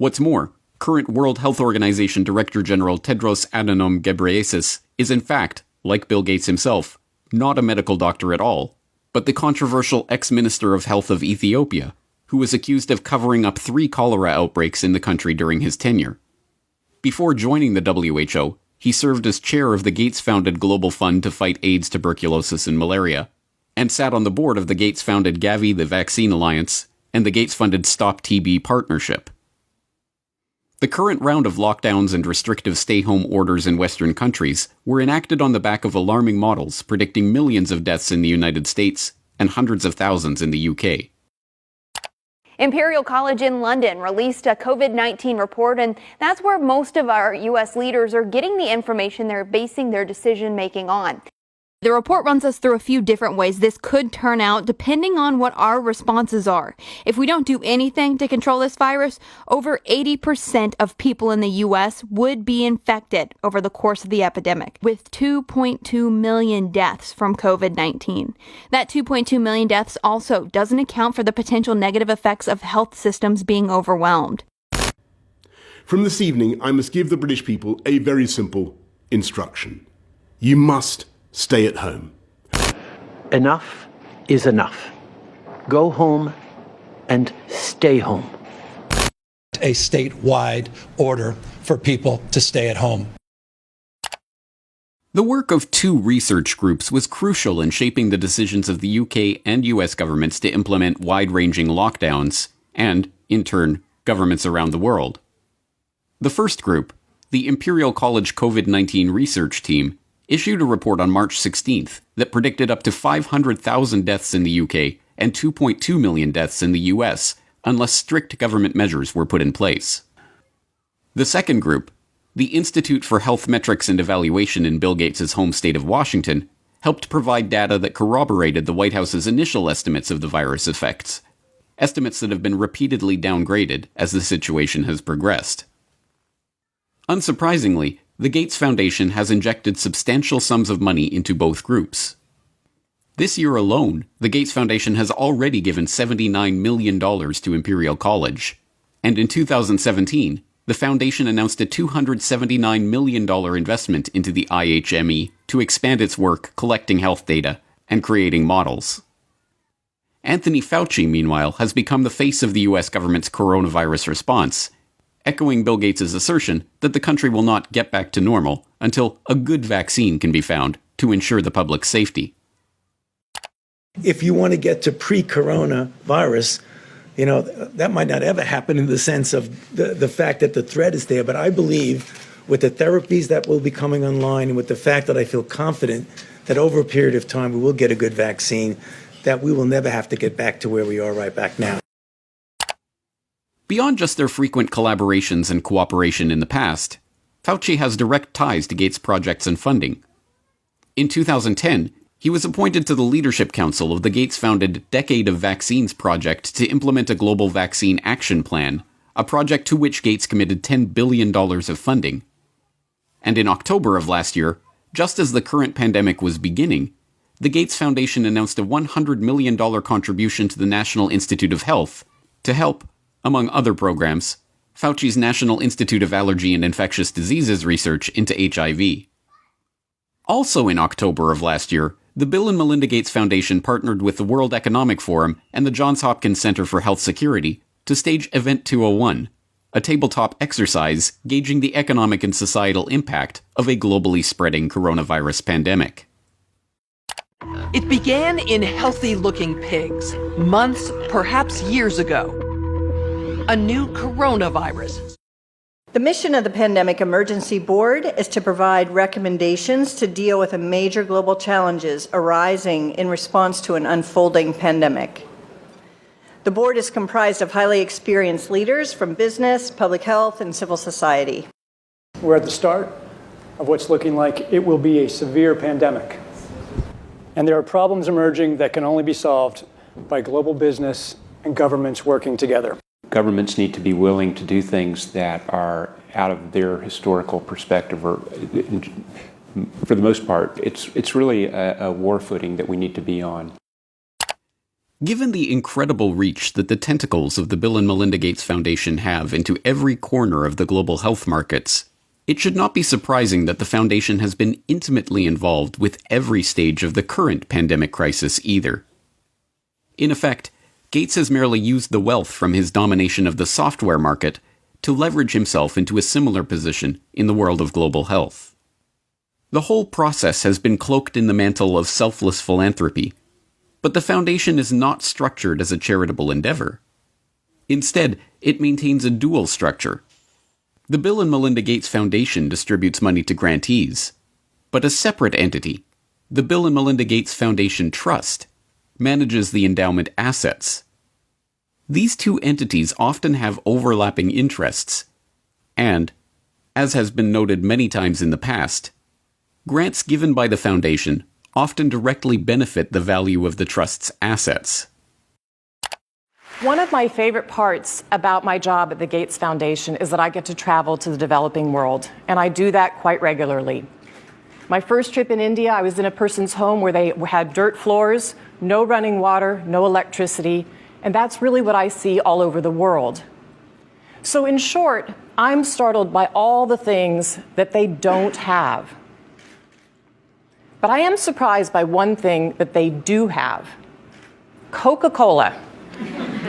What's more, current World Health Organization Director General Tedros Adhanom Ghebreyesus is in fact, like Bill Gates himself, not a medical doctor at all, but the controversial ex-minister of health of Ethiopia, who was accused of covering up 3 cholera outbreaks in the country during his tenure. Before joining the WHO, he served as chair of the Gates-founded Global Fund to fight AIDS, tuberculosis, and malaria, and sat on the board of the Gates-founded Gavi, the Vaccine Alliance, and the Gates-funded Stop TB Partnership. The current round of lockdowns and restrictive stay-home orders in Western countries were enacted on the back of alarming models predicting millions of deaths in the United States and hundreds of thousands in the UK. Imperial College in London released a COVID-19 report, and that's where most of our U.S. leaders are getting the information they're basing their decision-making on. The report runs us through a few different ways this could turn out depending on what our responses are. If we don't do anything to control this virus, over 80% of people in the U.S. would be infected over the course of the epidemic, with 2.2 million deaths from COVID-19. That 2.2 million deaths also doesn't account for the potential negative effects of health systems being overwhelmed. From this evening, I must give the British people a very simple instruction. You must stay at home. Enough is enough. Go home and stay home. A statewide order for people to stay at home. The work of 2 research groups was crucial in shaping the decisions of the UK and US governments to implement wide-ranging lockdowns, and, in turn, governments around the world. The first group, the Imperial College COVID-19 Research Team, issued a report on March 16th that predicted up to 500,000 deaths in the UK and 2.2 million deaths in the US unless strict government measures were put in place. The second group, the Institute for Health Metrics and Evaluation in Bill Gates' home state of Washington, helped provide data that corroborated the White House's initial estimates of the virus effects, estimates that have been repeatedly downgraded as the situation has progressed. Unsurprisingly, the Gates Foundation has injected substantial sums of money into both groups. This year alone, the Gates Foundation has already given $79 million to Imperial College, and in 2017, the foundation announced a $279 million investment into the IHME to expand its work collecting health data and creating models. Anthony Fauci, meanwhile, has become the face of the US government's coronavirus response, echoing Bill Gates' assertion that the country will not get back to normal until a good vaccine can be found to ensure the public's safety. If you want to get to pre-coronavirus, that might not ever happen in the sense of the fact that the threat is there. But I believe with the therapies that will be coming online and with the fact that I feel confident that over a period of time we will get a good vaccine, that we will never have to get back to where we are right back now. Beyond just their frequent collaborations and cooperation in the past, Fauci has direct ties to Gates projects and funding. In 2010, he was appointed to the Leadership Council of the Gates-founded Decade of Vaccines project to implement a global vaccine action plan, a project to which Gates committed $10 billion of funding. And in October of last year, just as the current pandemic was beginning, the Gates Foundation announced a $100 million contribution to the National Institute of Health to help, among other programs, Fauci's National Institute of Allergy and Infectious Diseases research into HIV. Also in October of last year, the Bill and Melinda Gates Foundation partnered with the World Economic Forum and the Johns Hopkins Center for Health Security to stage Event 201, a tabletop exercise gauging the economic and societal impact of a globally spreading coronavirus pandemic. It began in healthy-looking pigs, months, perhaps years ago. A new coronavirus. The mission of the Pandemic Emergency Board is to provide recommendations to deal with the major global challenges arising in response to an unfolding pandemic. The board is comprised of highly experienced leaders from business, public health, and civil society. We're at the start of what's looking like it will be a severe pandemic. And there are problems emerging that can only be solved by global business and governments working together. Governments need to be willing to do things that are out of their historical perspective, or for the most part, it's really a war footing that we need to be on. Given the incredible reach that the tentacles of the Bill and Melinda Gates Foundation have into every corner of the global health markets, it should not be surprising that the foundation has been intimately involved with every stage of the current pandemic crisis either. In effect, Gates has merely used the wealth from his domination of the software market to leverage himself into a similar position in the world of global health. The whole process has been cloaked in the mantle of selfless philanthropy, but the foundation is not structured as a charitable endeavor. Instead, it maintains a dual structure. The Bill and Melinda Gates Foundation distributes money to grantees, but a separate entity, the Bill and Melinda Gates Foundation Trust, manages the endowment assets. These two entities often have overlapping interests, and, as has been noted many times in the past, grants given by the foundation often directly benefit the value of the trust's assets. One of my favorite parts about my job at the Gates Foundation is that I get to travel to the developing world, and I do that quite regularly. My first trip in India, I was in a person's home where they had dirt floors, no running water, no electricity, and that's really what I see all over the world. So in short, I'm startled by all the things that they don't have. But I am surprised by one thing that they do have: Coca-Cola.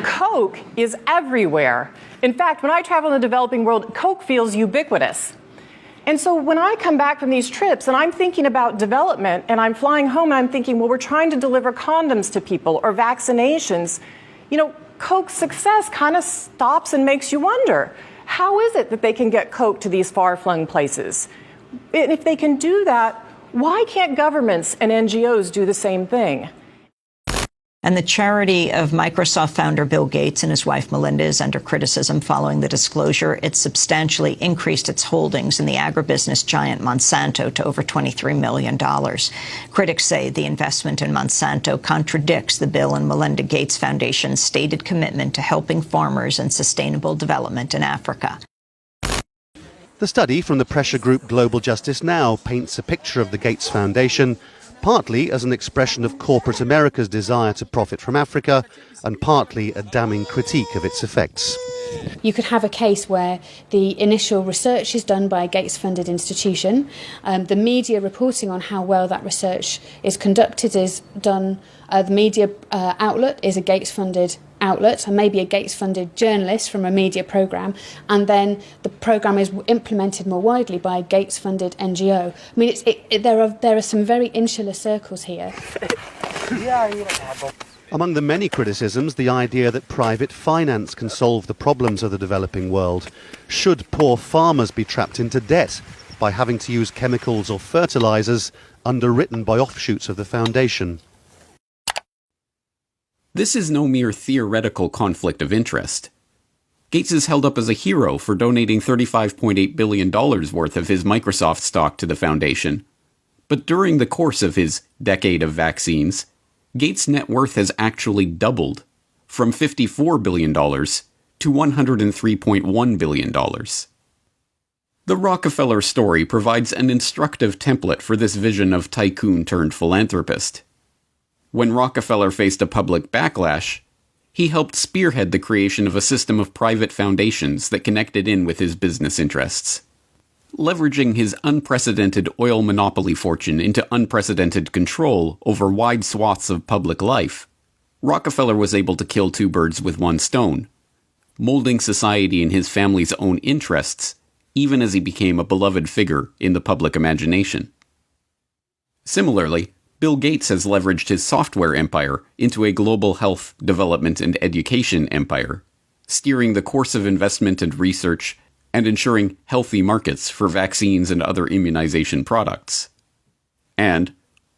Coke is everywhere. In fact, when I travel in the developing world, Coke feels ubiquitous. And so when I come back from these trips and I'm thinking about development and I'm flying home and I'm thinking, well, we're trying to deliver condoms to people or vaccinations, Coke's success kind of stops and makes you wonder, how is it that they can get Coke to these far-flung places? And if they can do that, why can't governments and NGOs do the same thing? And the charity of Microsoft founder Bill Gates and his wife Melinda is under criticism following the disclosure it substantially increased its holdings in the agribusiness giant Monsanto to over $23 million. Critics say the investment in Monsanto contradicts the Bill and Melinda Gates Foundation's stated commitment to helping farmers and sustainable development in Africa. The study from the pressure group Global Justice Now paints a picture of the Gates Foundation partly as an expression of corporate America's desire to profit from Africa, and partly a damning critique of its effects. You could have a case where the initial research is done by a Gates-funded institution. The media reporting on how well that research is conducted is done. The media outlet is a Gates-funded outlet, and maybe a Gates-funded journalist from a media programme, and then the programme is implemented more widely by a Gates-funded NGO. I mean, there are some very insular circles here. Among the many criticisms, the idea that private finance can solve the problems of the developing world. Should poor farmers be trapped into debt by having to use chemicals or fertilizers underwritten by offshoots of the foundation? This is no mere theoretical conflict of interest. Gates is held up as a hero for donating $35.8 billion worth of his Microsoft stock to the foundation. But during the course of his decade of vaccines, Gates' net worth has actually doubled, from $54 billion to $103.1 billion. The Rockefeller story provides an instructive template for this vision of tycoon-turned-philanthropist. When Rockefeller faced a public backlash, he helped spearhead the creation of a system of private foundations that connected in with his business interests. Leveraging his unprecedented oil monopoly fortune into unprecedented control over wide swaths of public life, Rockefeller was able to kill two birds with one stone, molding society in his family's own interests, even as he became a beloved figure in the public imagination. Similarly, Bill Gates has leveraged his software empire into a global health, development, and education empire, steering the course of investment and research and ensuring healthy markets for vaccines and other immunization products. And,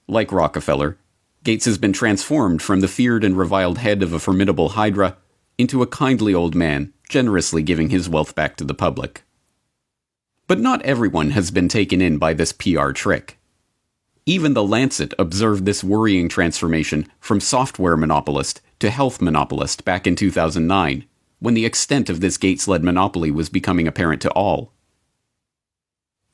like Rockefeller, Gates has been transformed from the feared and reviled head of a formidable hydra into a kindly old man, generously giving his wealth back to the public. But not everyone has been taken in by this PR trick. Even The Lancet observed this worrying transformation from software monopolist to health monopolist back in 2009, when the extent of this Gates-led monopoly was becoming apparent to all.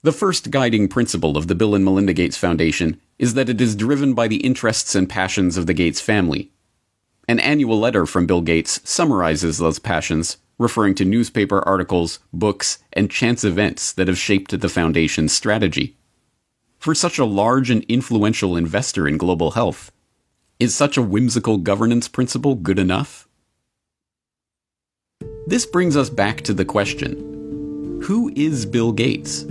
The first guiding principle of the Bill and Melinda Gates Foundation is that it is driven by the interests and passions of the Gates family. An annual letter from Bill Gates summarizes those passions, referring to newspaper articles, books, and chance events that have shaped the Foundation's strategy. For such a large and influential investor in global health, is such a whimsical governance principle good enough? This brings us back to the question: who is Bill Gates?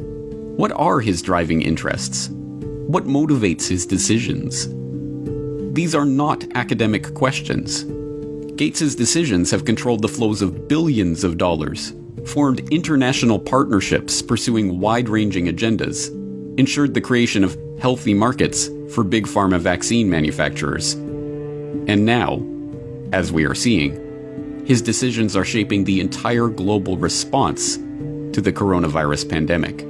What are his driving interests? What motivates his decisions? These are not academic questions. Gates's decisions have controlled the flows of billions of dollars, formed international partnerships pursuing wide-ranging agendas, ensured the creation of healthy markets for big pharma vaccine manufacturers. And now, as we are seeing, his decisions are shaping the entire global response to the coronavirus pandemic.